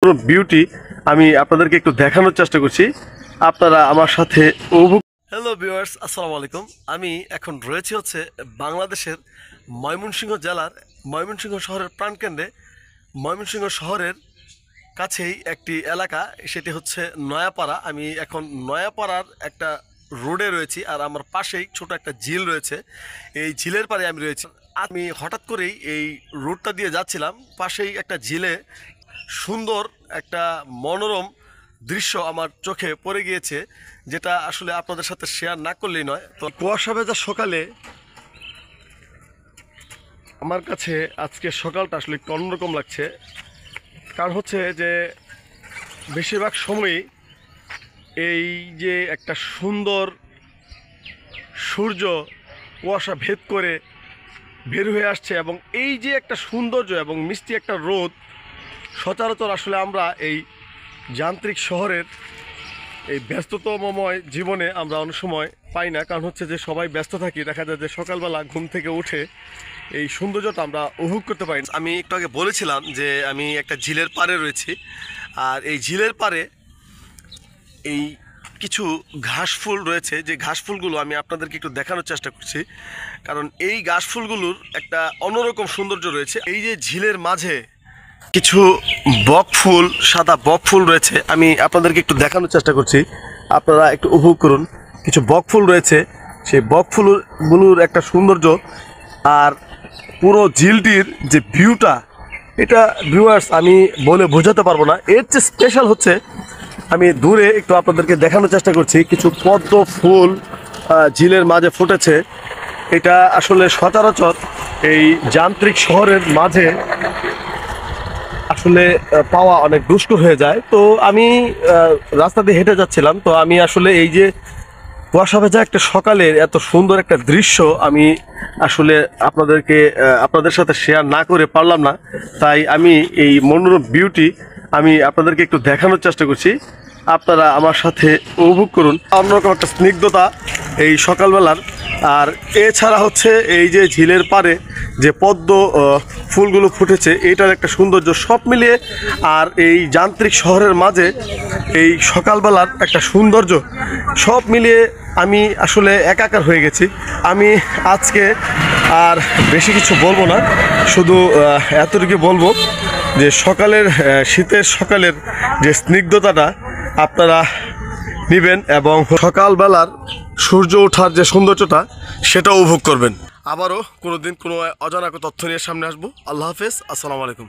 Beauty আমি আপনাদেরকে একটু দেখানোর চেষ্টা করছি, আপনারা আমার সাথে উপভোগ। হ্যালো ভিউয়ার্স, আসসালামু আলাইকুম। আমি এখন রয়েছি হচ্ছে বাংলাদেশের ময়মনসিংহ জেলার ময়মনসিংহ শহরের প্রাণকেন্দ্রে। ময়মনসিংহ শহরের কাছেই একটি এলাকা, সেটি হচ্ছে নয়াপাড়া। আমি এখন নয়াপাড়ার একটা রোডে রয়েছি, আর আমার পাশেই ছোট একটা ঝিল রয়েছে। এই ঝিলের পাড়ে আমি রয়েছি। আমি হঠাৎ করেই এই রোডটা দিয়ে যাচ্ছিলাম, পাশেই একটা ঝিলে সুন্দর একটা মনোরম দৃশ্য আমার চোখে পড়ে গিয়েছে, যেটা আসলে আপনাদের সাথে শেয়ার না করলেই নয়। তো কুয়াশা ভেজা সকালে আমার কাছে আজকে সকালটা আসলে একটু অন্যরকম লাগছে। কারণ হচ্ছে যে বেশিরভাগ সময়ই এই যে একটা সুন্দর সূর্য কুয়াশা ভেদ করে বের হয়ে আসছে, এবং এই যে একটা সৌন্দর্য এবং মিষ্টি একটা রোদ, সচরাচর আসলে আমরা এই যান্ত্রিক শহরের এই ব্যস্ততময় জীবনে আমরা অনেক সময় পাই না। কারণ হচ্ছে যে সবাই ব্যস্ত থাকি, দেখা যায় যে সকালবেলা ঘুম থেকে উঠে এই সৌন্দর্যটা আমরা উপভোগ করতে পারি। আমি একটু আগে বলেছিলাম যে আমি একটা ঝিলের পাড়ে রয়েছি, আর এই ঝিলের পাড়ে এই কিছু ঘাস ফুল রয়েছে, যে ঘাস ফুলগুলো আমি আপনাদেরকে একটু দেখানোর চেষ্টা করছি, কারণ এই ঘাস ফুলগুলোর একটা অন্যরকম সৌন্দর্য রয়েছে। এই যে ঝিলের মাঝে কিছু বক ফুল, সাদা বক ফুল রয়েছে, আমি আপনাদেরকে একটু দেখানোর চেষ্টা করছি, আপনারা একটু উপভোগ করুন। কিছু বক ফুল রয়েছে, সেই বক ফুলগুলোর একটা সৌন্দর্য, আর পুরো ঝিলটির যে ভিউটা, এটা ভিউয়ার্স আমি বলে বোঝাতে পারবো না। এর চেয়ে স্পেশাল হচ্ছে, আমি দূরে একটু আপনাদেরকে দেখানোর চেষ্টা করছি, কিছু পদ্ম ফুল ঝিলের মাঝে ফুটেছে। এটা আসলে সচরাচর এই যান্ত্রিক শহরের মাঝে আসলে পাওয়া অনেক দুষ্কর হয়ে যায়। তো আমি রাস্তা দিয়ে হেঁটে যাচ্ছিলাম, তো আমি আসলে এই যে কুয়াশা ভেজা একটা সকালের এত সুন্দর একটা দৃশ্য আমি আসলে আপনাদের সাথে শেয়ার না করে পারলাম না। তাই আমি এই মনোরম বিউটি আমি আপনাদেরকে একটু দেখানোর চেষ্টা করছি, আপনারা আমার সাথে উপভোগ করুন। অন্যরকম একটা স্নিগ্ধতা এই সকালবেলার। আর এছাড়া হচ্ছে এই যে ঝিলের পাড়ে যে পদ্ম ফুলগুলো ফুটেছে, এইটার একটা সৌন্দর্য সব মিলিয়ে, আর এই যান্ত্রিক শহরের মাঝে এই সকালবেলার একটা সৌন্দর্য সব মিলিয়ে আমি আসলে একাকার হয়ে গেছি। আমি আজকে আর বেশি কিছু বলবো না, শুধু এতটুকু বলবো যে সকালের শীতের সকালের যে স্নিগ্ধতাটা আপনারা নেবেন, এবং সকালবেলার সূর্য ওঠার যে সৌন্দর্যটা সেটা উপভোগ করবেন। আবারও কোনো দিন কোনো অজানা তথ্য নিয়ে সামনে আসবো। আল্লাহ হাফেজ, আসসালামু আলাইকুম।